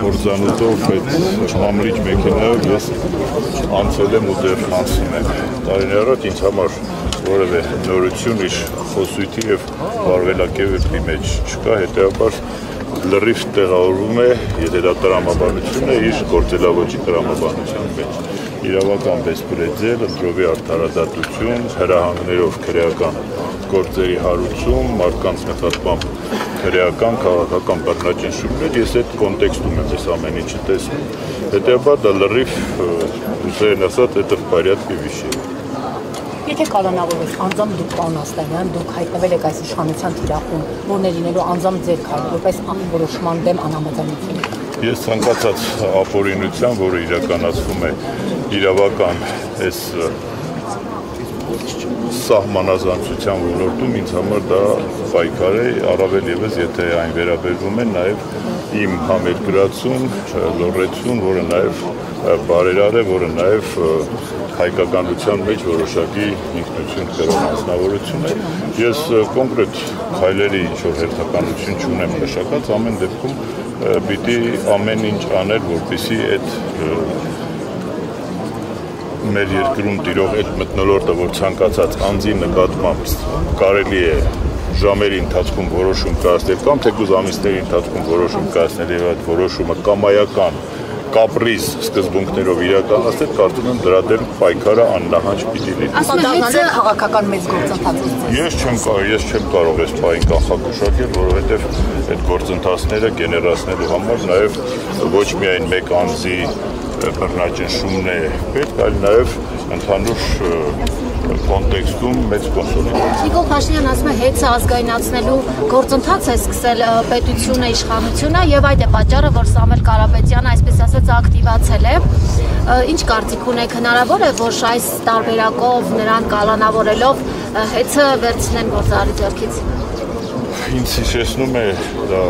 գործանուտով այդ համրիչ մեքենայով ես անցել եմ ու դեռ անցնում եմ։ Տարիներ առաջ ինձ համար որևէ նորություն իր խոսույթի եւ վարվելակերպի մեջ չկա, հետեւաբար լրիվ տեղավորվում է, եթե դա տրամաբանություն է, իր գործելավոճի տրամաբանության մեջ։ Իրավական բեսպրեդել, ընտրովի արդարադատություն, հրահանգներով քրեական գործերի հարուցում, մարդկանց նկատմամբ քրեական, քաղաքական բռնաճնշումներ, ես այդ կոնտեքստում եմ այս ամեն ինչը տեսնում, հետեւաբար դա լրիվ ուսերեն ասած это в порядке вещей։ Եթե կալանավորվեք անձամբ դուք պարոն Աստանյան, դուք հայտնվել եք այս իշխանության թիրախում, որներ լինելու անձամբ ձեր քայլ, որպես որոշման դեմ անհամաձայնություն։ Ես ցանկացած ապօրինության, որը իրականացվում է իրավական այս սահմանազանցության ոլորտում, ինձ համար դա պայքար է, առավել ևս եթե այն վերաբերվում է նաև իմ համերկրացուն, լոռեցուն, որը նաև բարերար է, որը նաև հայկականության մեջ որոշակի ինքնություն կրող անձնավորություն է։ Ես կոնկրետ քայլերի ինչ-որ հերթականություն չունեմ նշակած, ամեն դեպքում պիտի ամեն ինչ անել, որպեսզի այդ մեր երկրում տիրող այդ մթնոլորտը, որ ցանկացած անձի նկատմամբ կարելի է ժամերի ընթացքում որոշում կայացնել կամ թեկուզ ամիսների ընթացքում որոշում կայացնել եւ այդ որոշումը կամայական կապրիզ սկզբունքներով իրականացնել, կարծում եմ դրա դեմ պայքարը աննահանջ պիտի լինի։ Ասում եք քաղաքական մեծ գործընթաց։ Ես չեմ կարող այս պահին կանխագուշակել, որովհետև այդ գործընթացները գեներացնելու համար նաև ոչ միայն մեկ անձի բռնաճնշումն է պետք, այլ նաև ընդհանուր կոնտեքստում մեծ կոնսոլիդացիա։ Նիկոլ Փաշինյանն ասում է հեծը ազգայնացնելու գործընթաց է սկսել պետությունը, իշխանությունը եւ այդ է պատճառը, որ Սամվել Կարապետյանը, այսպես ասած, ակտիվացել է։ Ինչ կարծիք ունեք, հնարավոր է, որ այս տարբերակով նրան կալանավորելով հեծը վերցնեն գործարարի ձեռքից։ Ինձ հիշեցնում է դա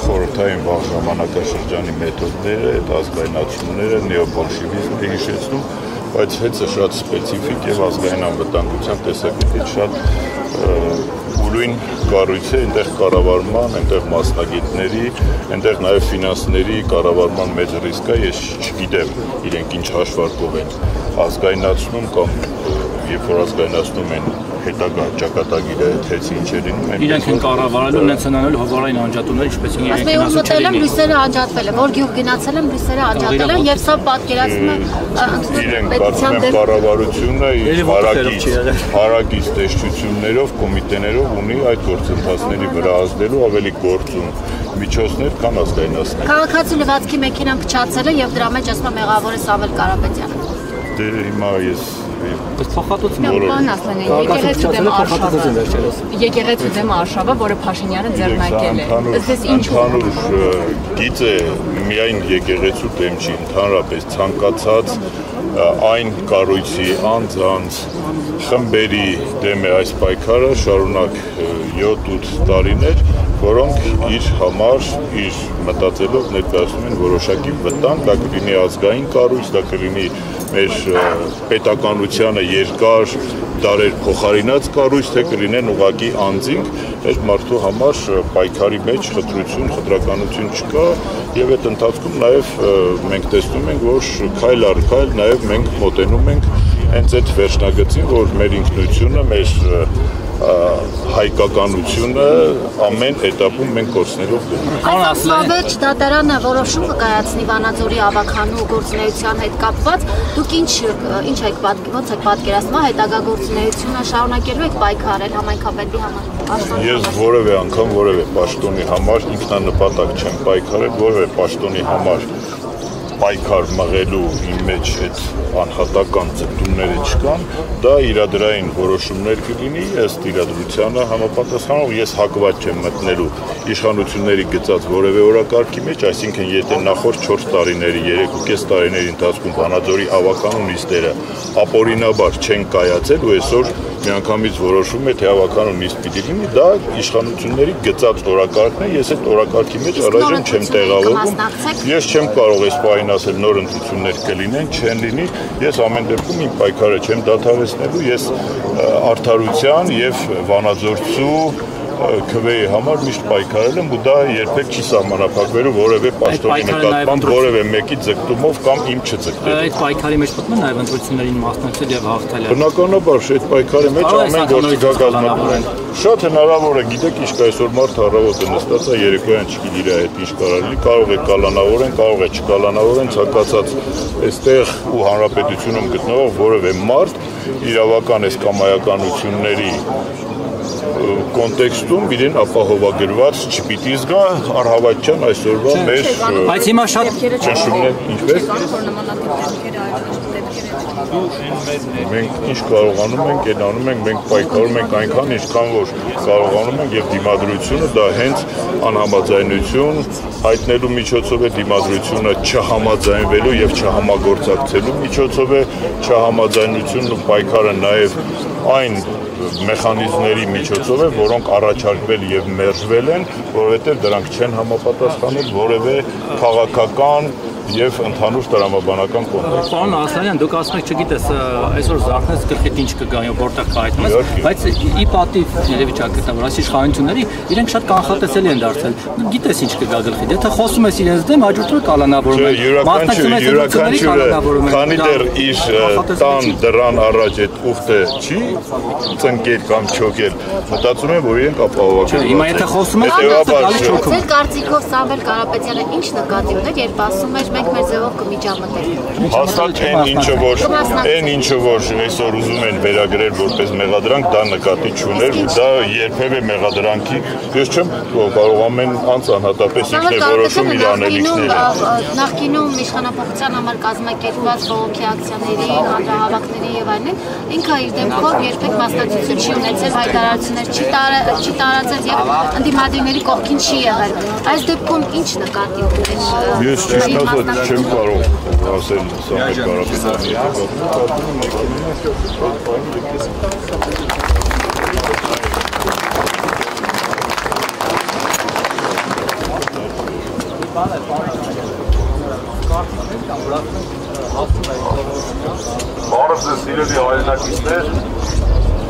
խորհրդային վաղ ժամանակաշրջանի մեթոդները, այդ ազգայնացումները, նեոբոլշևիզմը հիշեցնում, բայց հեծը շատ սպეციფիկ եւ ազգային անվտանգության տեսակետից շատ ուրույն կառույց է, այնտեղ կառավարման, այնտեղ մասնագետների, այնտեղ նաեւ ֆինանսների կառավարման մեծ ռիսկ է, ես չգիտեմ իրենք ինչ հաշվարկով են ազգայնացնում կամ երբ որ ազգայնացնում են հետագա ճակատագիրը հեծի ինչ է լինում են։ Իրենք են կառավարելու, նենց են անելու հովանային անջատումներ, ինչպես են իրենք են ասում չլինի։ Բրյուսելը անջատվել է, որ գյուղ գնացել են, Բրյուսելը անջատել են եւ սա պատկերացնում է իրենք կարծում եմ կառավարությունը իր հարակից տեսչություններով, կոմիտեներով ունի այդ գործընթացների վրա ազդելու ավելի գործուն միջոցներ, քան ազգայնացնել։ Քաղաքացու լվացքի մեքենան փչացել է եւ դրա մեջ ասում է մեղավոր է Սամվել Կարապետյանը։ Դե հիմա ես Պարոն Աստանյան, եկեղեցու դեմ արշավը, որը Փաշինյանը ձեռնարկել է։ Ըստ ընդհանուր գիծ է միայն եկեղեցու դեմ չի, ընդհանրապես ցանկացած այն կառույցի անձանց խմբերի դեմ է այս պայքարը շարունակ 7-8 տարիներ, որոնք իր համար, իր մտածելով ներկայացնում են որոշակի վտանգ, դա կլինի ազգային կառույց, դա կլինի մեր պետականությանը երկար դարեր փոխարինած կառույց, թե կլինեն ուղղակի անձինք, այդ մարդու համար պայքարի մեջ խտրություն, խտրականություն չկա եւ այդ ընթացքում նաեւ մենք տեսնում ենք, որ քայլ առ քայլ նաեւ մենք մոտենում ենք հենց այդ վերջնագծին, որ մեր ինքնությունը, մեր հայկականությունը ամեն էտապում մենք կորցնելով գնում։ Ավերջի դատարանը որոշում կկայացնի Վանաձորի ավագանու գործունեության հետ կապված, դուք ինչ եք ոնց եք պատկերացնում հետագա գործունեությունը շարունակելու եք պայքարել համայնքապետի համար։ Ես որևէ անգամ որևէ պաշտոնի համար ինքնանպատակ չեմ պայքարել, որևէ պաշտոնի համար պայքար մղելու իմ մեջ այդ անհատական ձգտումները չկան, դա իրադրային որոշումներ կլինի, ըստ իրադրությանը համապատասխանող, ես հակված չեմ մտնելու իշխանությունների գծած որևէ օրակարգի մեջ, այսինքն եթե նախորդ 4 տարիների, 3.5 տարիների ընթացքում Վանաձորի ավականու նիստերը ապօրինաբար չեն կայացել ու այսօր միանգամից որոշում է, թե ավականու նիստ պիտի լինի, դա իշխանությունների գծած օրակարգն է, ես այդ օրակարգի մեջ առայժմ չեմ տեղավորվում, ես չեմ կարող այս պահին ասել նոր ընտրություններ կլինեն, չեն լինի, ես ամեն դեպքում իմ պայքարը չեմ դադարեցնելու, ես արդարության եւ վանաձորցու քվեի համար միշտ պայքարել եմ ու դա երբեք չի սահմանափակվելու որևէ պաշտոնի նկատմամբ որևէ մեկի ձգտումով կամ իմ չձգտելով։ Այդ պայքարի մեջ մտնում նաև ընտրություններին մասնակցել եւ հաղթել։ Բնականաբար այդ պայքարի մեջ ամեն գործի կազմավորեն։ Շատ հնարավոր է, գիտեք ինչ կա այսօր մարդ առավոտը նստած է երեկոյան չգիտի իր հետ ինչ կարելի, կարող է կալանավորեն, կարող է չկալանավորեն, ցանկացած այստեղ ու հանրապետությունում գտնվող որևէ մարդ իրավական այս կամայականությունների կոնտեքստում իրեն ապահովագրված չպիտի զգա առհավատչան այսօրվա մեր Բայց հիմա շատ ճնշումներ ինչպես մենք ինչ կարողանում ենք անում ենք մենք պայքարում ենք այնքան ինչքան որ կարողանում ենք եւ դիմադրությունը դա հենց անհամաձայնություն հայտնելու միջոցով է դիմադրությունը չհամաձայնվելու եւ չհամագործակցելու միջոցով է չհամաձայնությունն ու պայքարը նաեւ այն մեխանիզմների միջոցով է, որոնք առաջարկվել եւ մերժվել են, որովհետեւ դրանք չեն համապատասխանել որևէ քաղաքական եւ ընդհանուր տրամաբանական կոնտեքստին։ Պարոն Ասլանյան, դուք ասում եք, չգիտես, այսօր զարթնես գլխիդ ինչ կգա, որտեղ կհայտնվես, բայց ի պատիվ երևի չակետավոր այս իշխանությունների իրենք շատ կանխատեսելի են դարձել։ Գիտես ինչ կգա գլխիդ, եթե խոսում ես իրենց դեմ, հաջորդը կալանավորում են։ Յուրաքանչյուրը քանի դեռ իր տան դրան առաջ այդ ուխտը չի ծնկել կամ չոկել, մտածում եմ, որ իրենք ապահովագրված են։ Հիմա եթե խոսում ես, ձեր կարծիքով Սամվել Կարապետյանը ինչ նկատի ուներ, երբ ասում էր մենք մեր ձևով կմիջամտենք։ Հաստատ այն ինչը որ այսօր ուզում են վերագրել որպես մեղադրանք, դա նկատի չուներ, դա երբևէ մեղադրանքի, ես չեմ կարողանում են անձանհատապես ինքն է որոշում իր անելիքները։ Նախկինում իշխանապողության համար կազմակերպված բողոքի ակցիաների, հանրահավաքների եւ այլն, ինքը իր դեմքով երբեք մասնակցություն չի ունեցել, հայտարարություններ չի տարածել եւ ընդդիմադիրների կողքին չի եղել։ Այս դեպքում ինչ նկատի ունեն։ Ես ճիշտ ասած չեմ կարող ասել Սամվել Կարապետյանի Բարև ձեզ սիրելի հայրենակիցներ,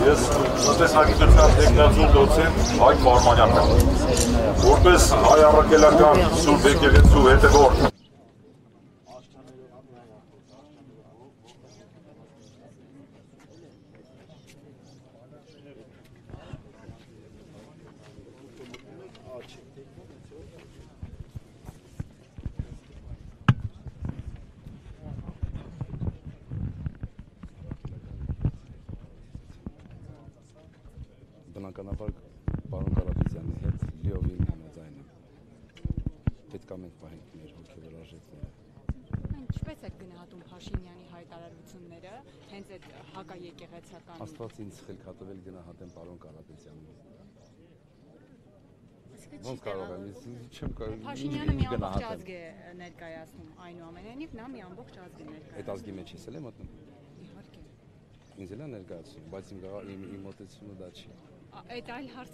ես տնտեսագիտության տեխնացու դոցենտ Հայկ Մարմանյանն եմ, որպես հայ առաքելական Սուրբ եկեղեցու հետևորդ Բնականաբար պարոն Կարապետյանի հետ լիովին համաձայն եմ։ Պետք է մենք պահենք մեր հոգևոր արժեքները։ Ինչպես եք գնահատում Փաշինյանի հայտարարությունները, հենց այդ հակաեկեղեցական։ Աստված ինձ խելքատվել գնահատեմ պարոն Կարապետյանին։ Ոնց կարող եմ, ես չեմ կարող։ Փաշինյանը մի ամբողջ ազգ է ներկայացնում, այնուամենայնիվ նա մի ամբողջ ազգ է ներկայացնում։ Այդ ազգի մեջ ես էլ եմ մտնում։ Իհարկե։ Ինձ էլ է ներկայացնում, բայց իմ մոտեցումը դա չի։ Այդ այլ հարց